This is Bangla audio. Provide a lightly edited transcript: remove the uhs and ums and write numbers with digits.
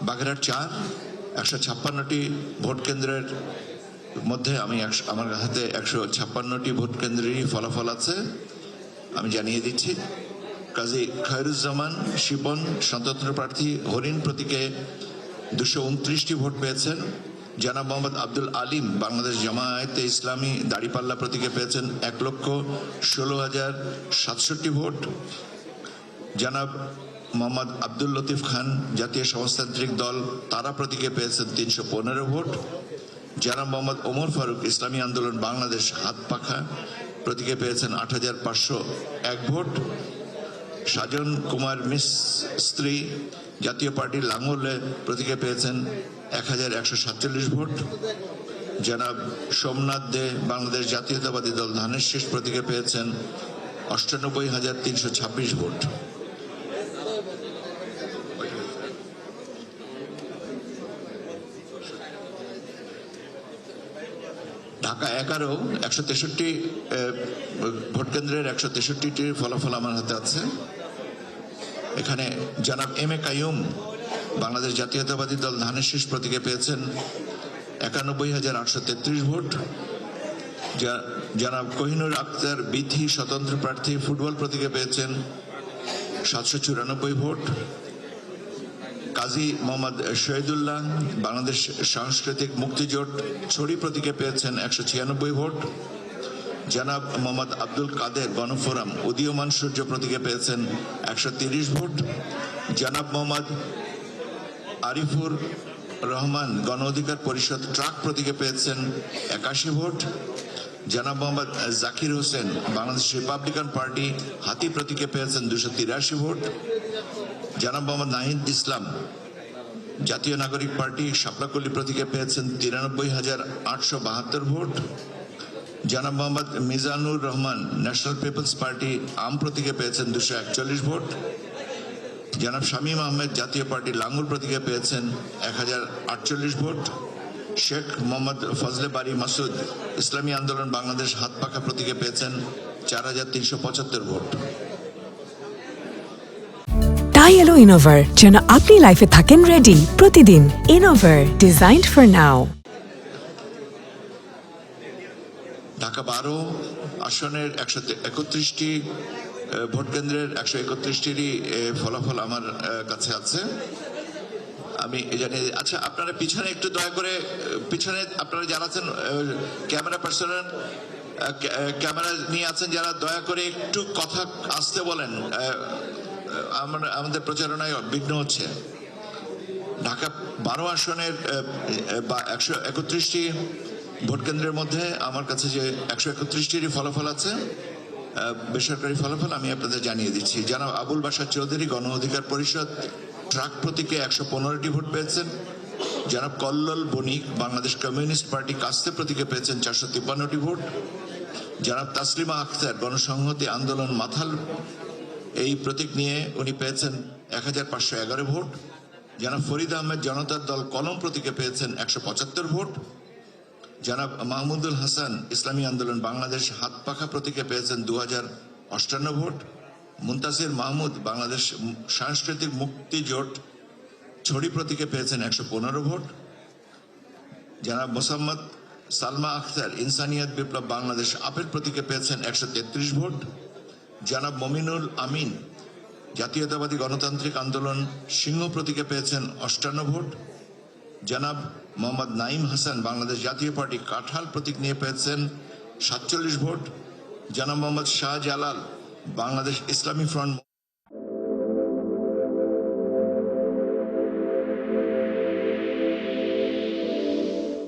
বাগেরহাট 4 156টি ভোট কেন্দ্রের মধ্যে আমার হাতে 156টি ভোট কেন্দ্রেরই ফলাফল আছে, আমি জানিয়ে দিচ্ছি। কাজী খয়রুজ্জামান শিপন স্বতন্ত্র প্রার্থী হরিণ প্রতীকে 229টি ভোট পেয়েছেন। জনাব মোহাম্মদ আব্দুল আলিম বাংলাদেশ জামায়াতে ইসলামী দাড়িপাল্লা প্রতীকে পেয়েছেন 1,16,067 ভোট। জনাব মোহাম্মদ আব্দুল লতিফ খান জাতীয় সমাজতান্ত্রিক দল তারা প্রতীকে পেয়েছেন 315 ভোট। জনাব মোহাম্মদ ওমর ফারুক ইসলামী আন্দোলন বাংলাদেশ হাত পাখা প্রতীকে পেয়েছেন 8,501 ভোট। সাজন কুমার মিস্ত্রি জাতীয় পার্টি লাঙ্গলে প্রতীকে পেয়েছেন 1,147 ভোট। জনাব সোমনাথ দে বাংলাদেশ জাতীয়তাবাদী দল ধানের শীষ প্রতীকে পেয়েছেন 98,326 ভোট। ঢাকা 11 163 ভোট কেন্দ্রের 163টির ফলাফল আমার হাতে আছে। এখানে জনাব এম এ কাইয়ুম বাংলাদেশ জাতীয়তাবাদী দল ধানের শীষ প্রতীকে পেয়েছেন 91,833 ভোট। জনাব কোহিনুর আক্তার বিথি স্বতন্ত্র প্রার্থী ফুটবল প্রতীকে পেয়েছেন 794 ভোট। কাজী মোহাম্মদ শহীদুল্লাহ বাংলাদেশ সাংস্কৃতিক মুক্তিজোট ছড়ি প্রতীকে পেয়েছেন 196 ভোট। জনাব মোহাম্মদ আব্দুল কাদের গণফোরাম উদীয়মান সূর্য প্রতীকে পেয়েছেন 130 ভোট। জনাব মোহাম্মদ আরিফুর রহমান গণ অধিকার পরিষদ ট্রাক প্রতীকে পেয়েছেন 81 ভোট। জনাব মোহাম্মদ জাকির হোসেন বাংলাদেশ রিপাবলিকান পার্টি হাতি প্রতীকে পেয়েছেন 283 ভোট। জনাব মোহাম্মদ নাহিদ ইসলাম জাতীয় নাগরিক পার্টি শাপলাকলি প্রতীকে পেয়েছেন 93,872 ভোট। জনাব Mohammad Mizanur Rahman national people's party আম প্রতীকে পেয়েছেন 241 ভোট। জনাব শামীম আহমেদ জাতীয় পার্টি লাঙ্গুল প্রতীকে পেয়েছেন 1,048 ভোট। শেখ মোহাম্মদ ফজলে বারি মাসুদ ইসলামী আন্দোলন বাংলাদেশ হাত পাখা প্রতীকে পেয়েছেন 4,375 ভোট। টাই এলো ইনোভার, যেন আপনি লাইফে থাকেন রেডি প্রতিদিন। Innova, designed for now. Dhaka 12 আসনের 131টি ভোট কেন্দ্রের 131টিরই ফলাফল আমার কাছে আছে, আমি জানিয়ে। আচ্ছা, আপনারা পিছনে একটু দয়া করে, পিছনে আপনারা যারা আছেন ক্যামেরা পার্সোনাল ক্যামেরা নিয়ে আছেন যারা, দয়া করে একটু কথা আসতে বলেন, আমাদের প্রচারণায় বিঘ্ন হচ্ছে। ঢাকা 12 আসনের 131টি ভোট কেন্দ্রের মধ্যে আমার কাছে যে 131টিরই ফলাফল আছে, বেসরকারি ফলাফল আমি আপনাদের জানিয়ে দিচ্ছি। জনাব আবুল বাশার চৌধুরী গণ অধিকার পরিষদ ট্রাক প্রতীকে 115টি ভোট পেয়েছেন। জনাব কল্লোল বণিক বাংলাদেশ কমিউনিস্ট পার্টি কাস্তে প্রতীকে পেয়েছেন 453টি ভোট। জনাব তাসলিমা আখতার গণসংহতি আন্দোলন মাথাল এই প্রতীক নিয়ে উনি পেয়েছেন 1,511 ভোট। জনাব ফরিদ আহমেদ জনতার দল কলম প্রতীকে পেয়েছেন 175 ভোট। জনাব মাহমুদুল হাসান ইসলামী আন্দোলন বাংলাদেশ হাত পাখা প্রতীকে পেয়েছেন 2,058 ভোট। মুনতাসির মাহমুদ বাংলাদেশ সাংস্কৃতিক মুক্তি জোট ছড়ি প্রতীকে পেয়েছেন 115 ভোট। জনাব মোসাম্মদ সালমা আখতার ইনসানিয়াত বিপ্লব বাংলাদেশ আপেল প্রতীকে পেয়েছেন 133 ভোট। জনাব মমিনুল আমিন জাতীয়তাবাদী গণতান্ত্রিক আন্দোলন সিংহ প্রতীকে পেয়েছেন 58 ভোট। জনাব মোহাম্মদ নাইম হাসান বাংলাদেশ জাতীয় পার্টি কাঁঠাল প্রতীক নিয়ে পেয়েছেন 47 ভোট। জনাব মোহাম্মদ শাহজালাল বাংলাদেশ ইসলামী ফ্রন্ট